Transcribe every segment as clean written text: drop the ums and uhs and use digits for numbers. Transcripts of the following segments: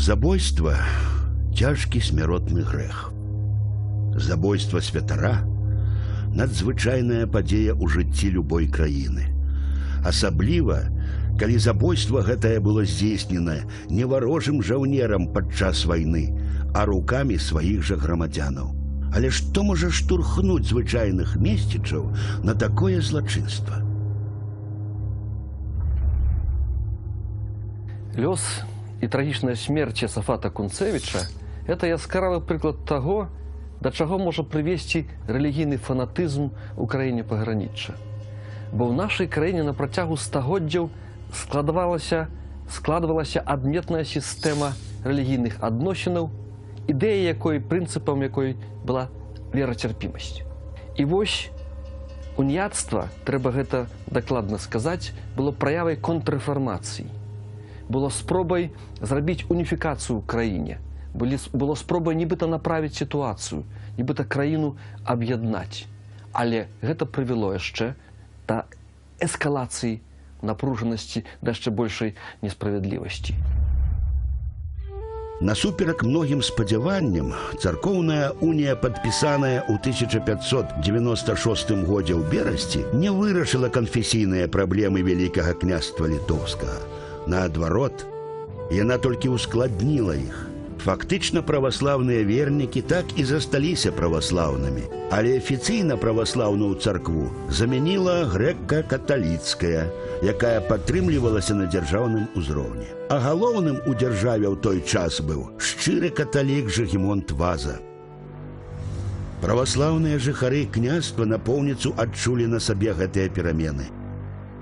Забойство – цяжкі смяротны грэх. Забойство святара – надзвычайная падзея ў жыцці любой краіны. Асабліва, калі забойство гэтае было здзейснена не варожым жаўнерам падчас вайны, а рукамі сваіх жа грамадзянаў. Але што можа штурхнуць звычайных месцічаў на такое злачынства? Лёс і трагічная смерць Ясафата Кунцевіча – это яскравы прыклад таго, да чаго можа прывесці рэлігійны фанатызм у краіне пагранічча. Бо ў нашай краіне на працягу стагоддзяў складвалася адметная сістэма рэлігійных адносінаў, ідэя якой, прынцыпам якой была верацярпімасць. І вось уніяцтва, трэба гэта дакладна сказаць, было праявай контррэфармацыі. Было спробай зрабіць уніфікацыю ў краіне, было спробай нібыта направіць сітуацыю, нібыта краіну аб'яднаць. Але гэта прывяло яшчэ да эскалацыі напружанасці, да яшчэ большай несправядлівасці. Насуперак многім спадзяванням, царкоўная унія, падпісаная ў 1596 годзе ў Берасці, не вырашыла канфесійныя праблемы Вялікага княства Літоўскага. Наадварот, яна толькі ускладніла іх. Фактычна праваслаўныя вернікі так і засталіся праваслаўнымі, але афіцыйна праваслаўную царкву замяніла грэка-каталіцкая, якая падтрымлівалася на дзяржаўным узроўні. А галоўным у дзяржаве ў той час быў шчыры каталік Жыгімонт Ваза. Праваслаўныя жыхары княства напоўніцу адчулі на сабе гэтыя перамены.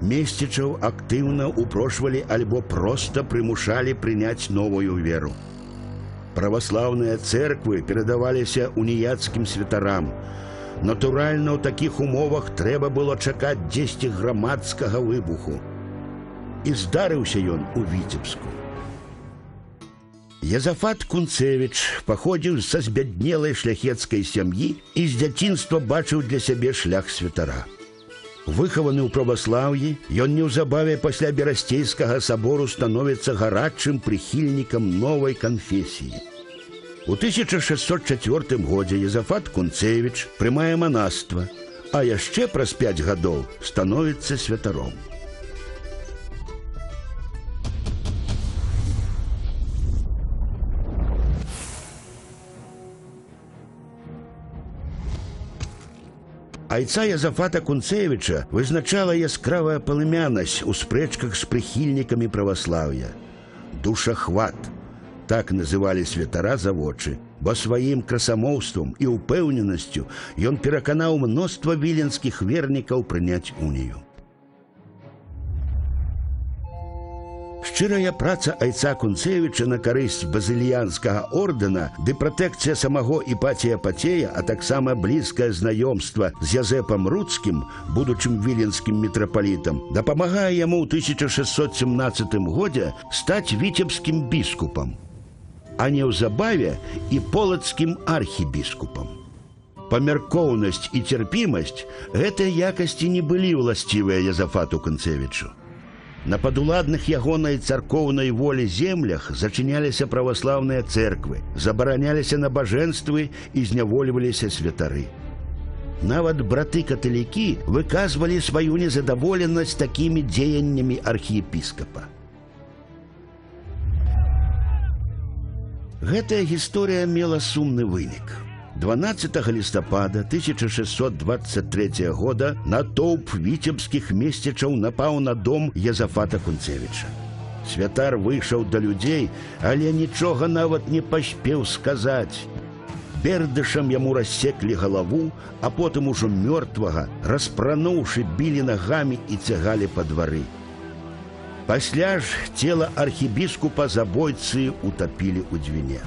Месцічаў актыўна упрошвалі альбо проста прымушалі прыняць новую веру. Праваслаўныя цэрквы перадаваліся уніяцкім святарам. Натуральна, ў такіх умовах трэба было чакаць дзесьці грамадскага выбуху. І здарыўся ён у Віцебску. Язафат Кунцевіч паходзіў са збяднелай шляхецкай сям'і і з дзяцінства бачыў для сябе шлях святара. Выхаваны ў праваслаўі, ён неўзабаве пасля Берасцейскага сабору становіцца гарачым прыхільнікам новай канфесіі. У 1604 годзе Язафат Кунцевіч прымае манаства, а яшчэ праз 5 гадоў становіцца святаром. Айца Язафата Кунцевіча вызначала яскравая палымянасць у спрэчках з прыхільнікамі праваслаўя. Душахват – так называлі святара завочы, бо сваім красамоўствам і ўпэўненасцю ён пераканаў мноства віленскіх вернікаў прыняць унію. Шчырая праца айца Кунцевіча на карысць базыльянскага ордэна ды пратэкцыя самого Іпатія Пацея, а таксама блізкае знаёмства з Язэпам Руцкім, будучым віленскім мітрапалітам, дапамагае яму ў 1617 годзе стаць віцебскім біскупам, а неўзабаве і полацкім архібіскупам. Памяркоўнасць і цярпімасць гэтыя якасці не былі ўласцівыя Язафату Кунцевічу. На падуладных ягонай царкоўнай волі землях зачыняліся праваслаўныя цэрквы, забараняліся набажэнствы і знявольваліся святары. Нават браты-каталікі выказвалі сваю незадаволенасць такімі дзеяннямі архіепіскапа. Гэтая гісторыя мела сумны вынік. 12 лістапада 1623 года натоўп віцебскіх месцічаў напаў на дом Язафата Кунцевіча. Святар выйшаў да людзей, але нічога нават не паспеў сказаць. Бердышам яму рассеклі галаву, а потым ужо мёртвага, распрануўшы, білі нагамі і цягалі па двары. Пасля ж цела архібіскупа забойцы утапілі ў Двіне.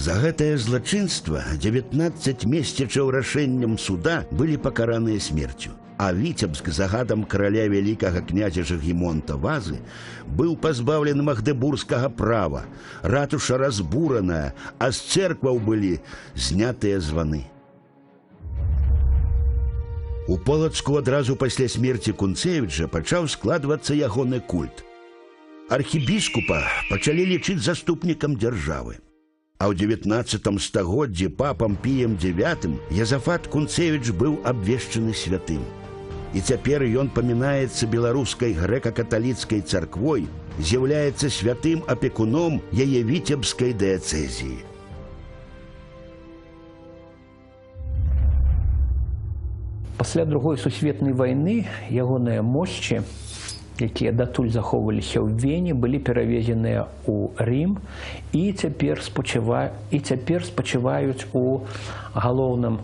За гэтае злачынства 19 месцічаў рашэннем суда былі пакараныя смерцю, а Віцебск загадам караля вялікага князя Жыгімонта Вазы быў пазбаўлены магдебургскага права, ратуша разбураная, а з цэркваў былі знятыя званы. У Полацку адразу пасля смерці Кунцевіча пачаў складвацца ягоны культ. Архібіскупа пачалі лічыць заступнікам дзяржавы. А ў 19 стагоддзі папам Піем IX Язафат Кунцевіч быў абвешчаны святым. І цяпер ён памінаецца беларускай грэка-каталіцкай царквой, з'яўляецца святым апекуном яе віцебскай дыяцэзіі. Пасля Другой сусветнай вайны ягоныя мошчы, якія датуль захоўваліся ў Вене, былі перавезеныя ў Рім і цяпер спачываюць у галоўным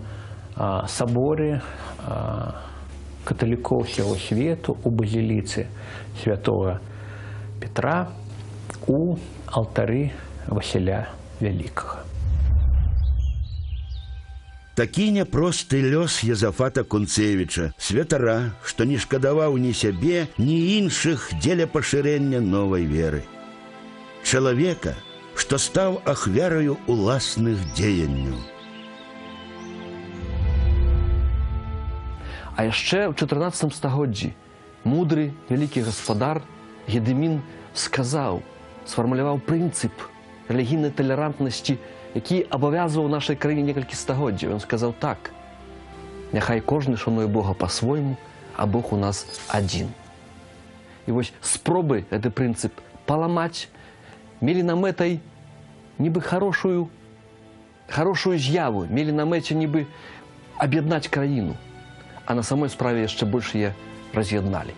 саборы каталікоў усяго свету у базіліцы святого Петра у алтары Васіля Вялікага. Такі няпросты лёс Язафата Кунцевіча, святара, што не шкадаваў ні сябе, ні іншых дзеля пашырэння новай веры. Чалавека, што стаў ахвяраю уласных дзеянняў. А яшчэ ў 14 стагоддзі мудры вялікі гаспадар Гедымін сфармуляваў прынцып рэлігійнай талерантнасці, які абавязваў нашай краіне некалькі стагоддзяў. Ён сказаў так: няхай кожны шануе Бога па-свойму, а Бог у нас адзін. І вось спробы гэты прынцып паламаць мелі на мэтай нібы хорошую з'яву, мелі на мэце нібы аб'яднаць краіну, а на самой справе яшчэ больш яе раз'ядналі.